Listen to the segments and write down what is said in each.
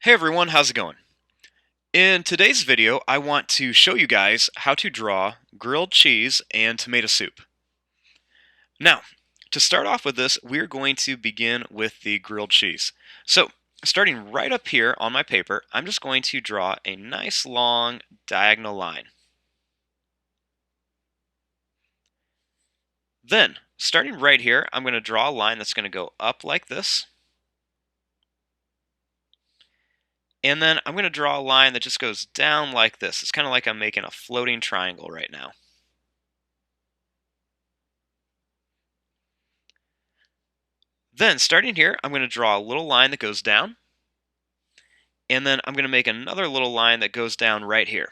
Hey everyone, how's it going? In today's video, I want to show you guys how to draw grilled cheese and tomato soup. Now, to start off with this, we're going to begin with the grilled cheese. So, starting right up here on my paper, I'm just going to draw a nice long diagonal line. Then, starting right here, I'm going to draw a line that's going to go up like this. And then I'm going to draw a line that just goes down like this. It's kind of like I'm making a floating triangle right now. Then, starting here, I'm going to draw a little line that goes down, and then I'm going to make another little line that goes down right here.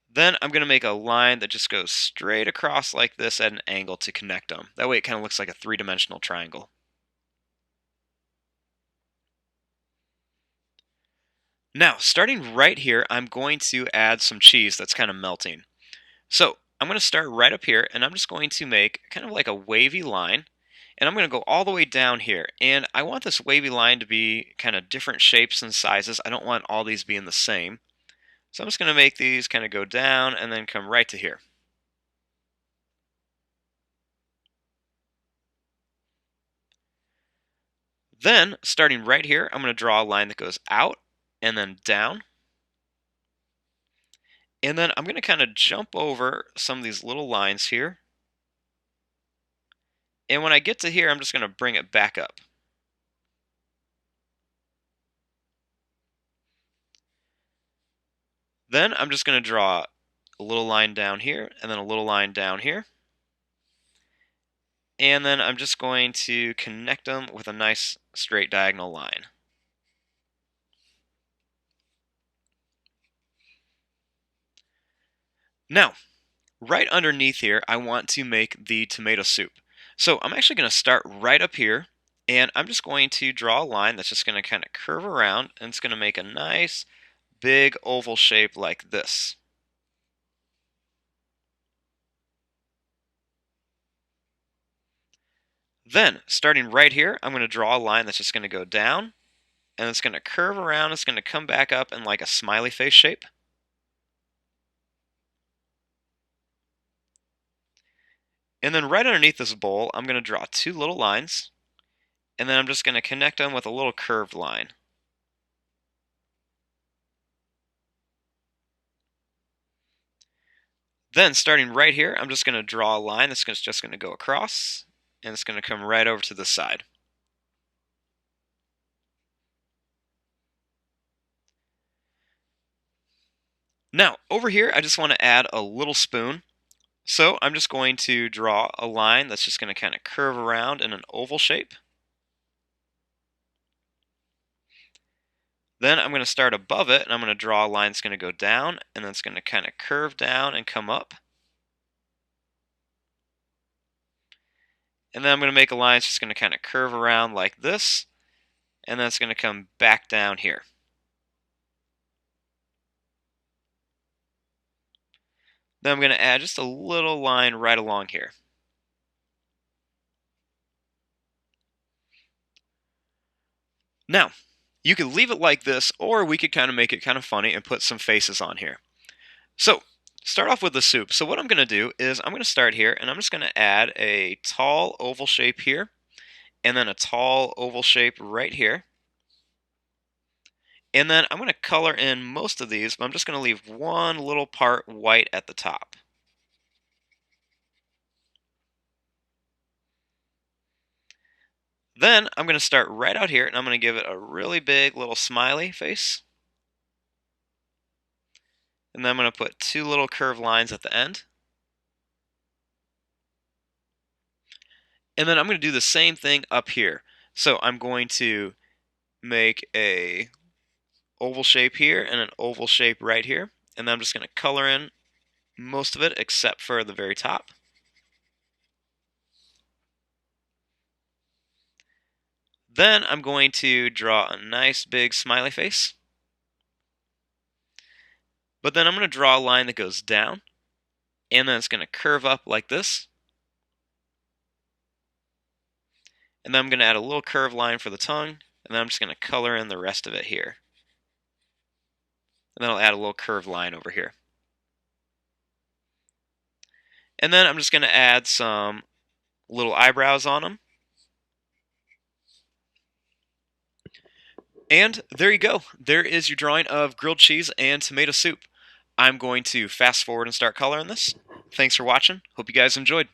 Then I'm going to make a line that just goes straight across like this at an angle to connect them. That way it kind of looks like a three-dimensional triangle. Now, starting right here, I'm going to add some cheese that's kind of melting. So I'm going to start right up here, and I'm just going to make kind of like a wavy line, and I'm going to go all the way down here. And I want this wavy line to be kind of different shapes and sizes. I don't want all these being the same. So I'm just going to make these kind of go down and then come right to here. Then, starting right here, I'm going to draw a line that goes out and then down. And then I'm going to kind of jump over some of these little lines here. And when I get to here, I'm just going to bring it back up. Then I'm just going to draw a little line down here and then a little line down here. And then I'm just going to connect them with a nice straight diagonal line. Now, right underneath here, I want to make the tomato soup. So I'm actually going to start right up here, and I'm just going to draw a line that's just going to kind of curve around, and it's going to make a nice big oval shape like this. Then, starting right here, I'm going to draw a line that's just going to go down, and it's going to curve around, it's going to come back up in like a smiley face shape. And then right underneath this bowl, I'm going to draw two little lines, and then I'm just going to connect them with a little curved line. Then, starting right here, I'm just going to draw a line that's just going to go across, and it's going to come right over to the side. Now, over here, I just want to add a little spoon. So I'm just going to draw a line that's just going to kind of curve around in an oval shape. Then I'm going to start above it, and I'm going to draw a line that's going to go down, and then it's going to kind of curve down and come up. And then I'm going to make a line that's just going to kind of curve around like this, and then it's going to come back down here. Then I'm going to add just a little line right along here. Now, you could leave it like this, or we could kind of make it kind of funny and put some faces on here. So, start off with the soup. So what I'm going to do is I'm going to start here, and I'm just going to add a tall oval shape here, and then a tall oval shape right here. And then I'm going to color in most of these, but I'm just going to leave one little part white at the top. Then I'm going to start right out here, and I'm going to give it a really big little smiley face. And then I'm going to put two little curved lines at the end. And then I'm going to do the same thing up here. So I'm going to make a oval shape here and an oval shape right here. And then I'm just going to color in most of it except for the very top. Then I'm going to draw a nice big smiley face. But then I'm going to draw a line that goes down, and then it's going to curve up like this. And then I'm going to add a little curved line for the tongue, and then I'm just going to color in the rest of it here. And then I'll add a little curved line over here. And then I'm just going to add some little eyebrows on them. And there you go. There is your drawing of grilled cheese and tomato soup. I'm going to fast forward and start coloring this. Thanks for watching. Hope you guys enjoyed.